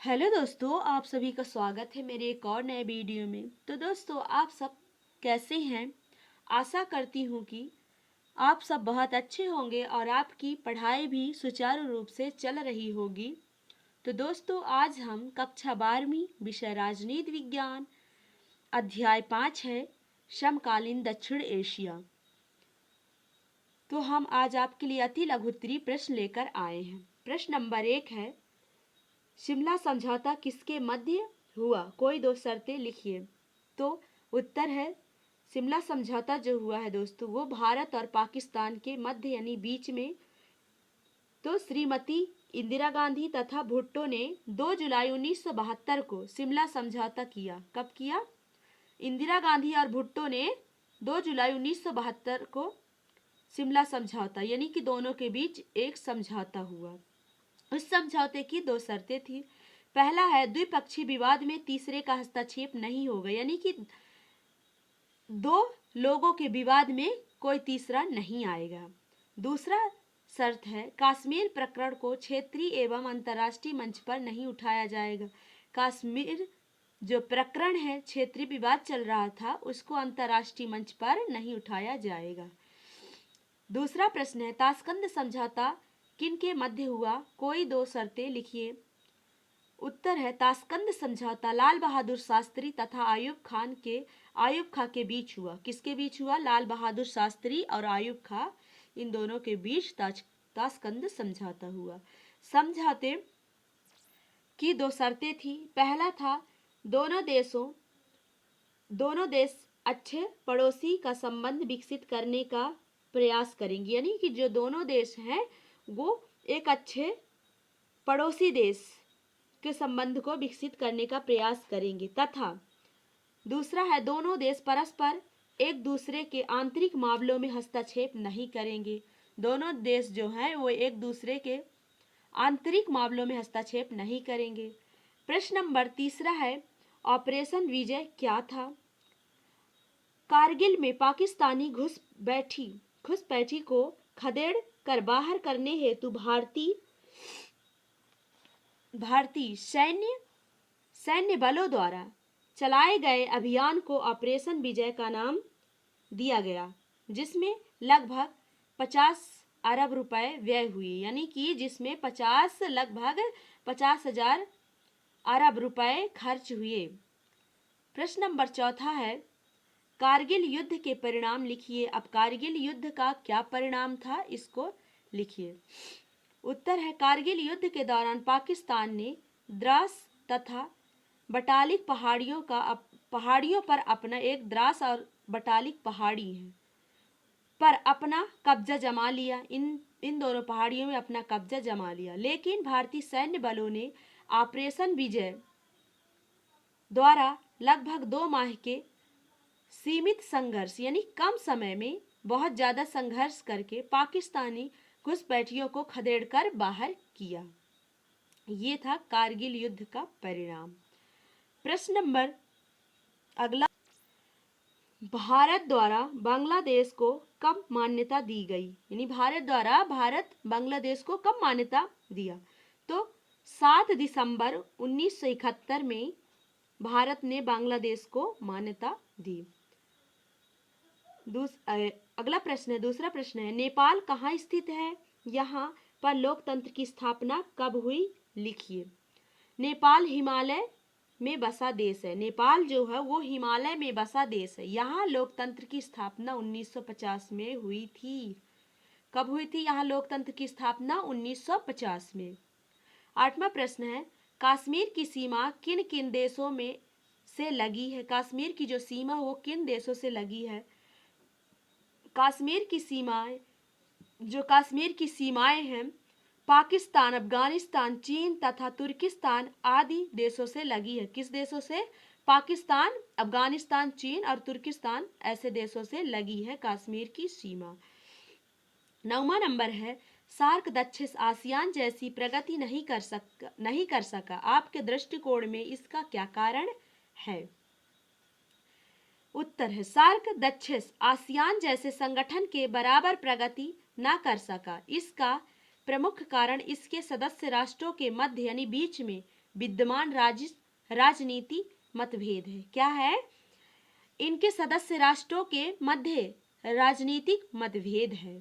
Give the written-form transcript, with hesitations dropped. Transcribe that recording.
Hello दोस्तों, आप सभी का स्वागत है मेरे एक और नए वीडियो में। तो दोस्तों, आप सब कैसे हैं? आशा करती हूँ कि आप सब बहुत अच्छे होंगे और आपकी पढ़ाई भी सुचारू रूप से चल रही होगी। तो दोस्तों, आज हम कक्षा 12वीं विषय राजनीति विज्ञान अध्याय 5 है समकालीन दक्षिण एशिया। तो हम आज आपके लिए अति लघु उत्तरीय प्रश्न लेकर आए हैं। प्रश्न नंबर 1 है, शिमला समझौता किसके मध्य हुआ? कोई दो शर्तें लिखिए। तो उत्तर है, शिमला समझौता जो हुआ है दोस्तों, वो भारत और पाकिस्तान के मध्य यानी बीच में। तो श्रीमती इंदिरा गांधी तथा भुट्टो ने 2 जुलाई 1972 को शिमला समझौता किया। कब किया? इंदिरा गांधी और भुट्टो ने 2 जुलाई 1972 को शिमला समझौता यानी कि दोनों के बीच एक समझौता हुआ। उस समझौते की 2 शर्तें थी। पहला है, द्विपक्षीय विवाद में तीसरे का हस्तक्षेप नहीं होगा, यानी कि 2 लोगों के विवाद में कोई तीसरा नहीं आएगा। दूसरा शर्त है, कश्मीर प्रकरण को क्षेत्रीय एवं अंतर्राष्ट्रीय मंच पर नहीं उठाया जाएगा। कश्मीर जो प्रकरण है, क्षेत्रीय विवाद चल रहा था, उसको अंतर्राष्ट्रीय मंच पर नहीं उठाया जाएगा। दूसरा प्रश्न है, ताशकंद समझौता किन के मध्य हुआ? कोई 2 शर्तें लिखिए। उत्तर है, ताशकंद समझौता लाल बहादुर शास्त्री तथा आयुब खां के बीच हुआ। किसके बीच हुआ? लाल बहादुर शास्त्री और आयुब खां, इन दोनों के बीच ताशकंद समझौता हुआ। समझौते की 2 शर्तें थी। पहला था, दोनों देश अच्छे पड़ोसी का संबंध विकसित करने का प्रयास करेंगे, यानी कि जो दोनों देश हैं वो एक अच्छे पड़ोसी देश के संबंध को विकसित करने का प्रयास करेंगे। तथा दूसरा है, दोनों देश परस्पर एक दूसरे के आंतरिक मामलों में हस्तक्षेप नहीं करेंगे। दोनों देश जो हैं वो एक दूसरे के आंतरिक मामलों में हस्तक्षेप नहीं करेंगे। प्रश्न नंबर 3 है, ऑपरेशन विजय क्या था? कारगिल में पाकिस्तानी घुसपैठी को खदेड़ कर बाहर करने हेतु भारतीय सैन्य बलों द्वारा चलाए गए अभियान को ऑपरेशन विजय का नाम दिया गया, जिसमें लगभग 50 अरब रुपए व्यय हुए, यानी कि जिसमें लगभग 50,000 अरब रुपए खर्च हुए। प्रश्न नंबर 4 है, कारगिल युद्ध के परिणाम लिखिए। अब कारगिल युद्ध का क्या परिणाम था, इसको लिखिए। उत्तर है, कारगिल युद्ध के दौरान पाकिस्तान ने द्रास तथा बटालिक पहाड़ियों पर अपना एक द्रास और बटालिक पहाड़ी है पर अपना कब्जा जमा लिया। इन दोनों पहाड़ियों में अपना कब्जा जमा लिया। लेकिन भारतीय सैन्य बलों ने ऑपरेशन विजय द्वारा लगभग 2 माह के सीमित संघर्ष यानी कम समय में बहुत ज्यादा संघर्ष करके पाकिस्तानी घुसपैठियों को खदेड़कर बाहर किया। ये था कारगिल युद्ध का परिणाम। प्रश्न नंबर अगला, भारत द्वारा बांग्लादेश को कब मान्यता दी गई? यानी भारत बांग्लादेश को कब मान्यता दिया? तो 7 दिसंबर 1971 में भारत ने बांग्लादेश को मान्यता दी। अगला प्रश्न है, दूसरा प्रश्न है, नेपाल कहाँ स्थित है? यहाँ पर लोकतंत्र की स्थापना कब हुई? लिखिए। नेपाल हिमालय में बसा देश है। नेपाल जो है वो हिमालय में बसा देश है। यहाँ लोकतंत्र की स्थापना 1950 में हुई थी। कब हुई थी यहाँ लोकतंत्र की स्थापना? 1950 में। 8वां प्रश्न है, कश्मीर की सीमा किन किन देशों में से लगी है? कश्मीर की जो सीमा वो किन देशों से लगी है? कश्मीर की सीमाएं हैं पाकिस्तान, अफगानिस्तान, चीन तथा तुर्किस्तान आदि देशों से लगी है। किस देशों से? पाकिस्तान, अफगानिस्तान, चीन और तुर्किस्तान ऐसे देशों से लगी है कश्मीर की सीमा। 9वां नंबर है, सार्क दक्षिण आसियान जैसी प्रगति नहीं कर सका। आपके दृष्टिकोण में इसका क्या कारण है? उत्तर है, सार्क दक्षिण आसियान जैसे संगठन के बराबर प्रगति न कर सका। इसका प्रमुख कारण इसके सदस्य राष्ट्रों के मध्य यानी बीच में विद्यमान राजनीति मतभेद है। क्या है? इनके सदस्य राष्ट्रों के मध्य राजनीतिक मतभेद है।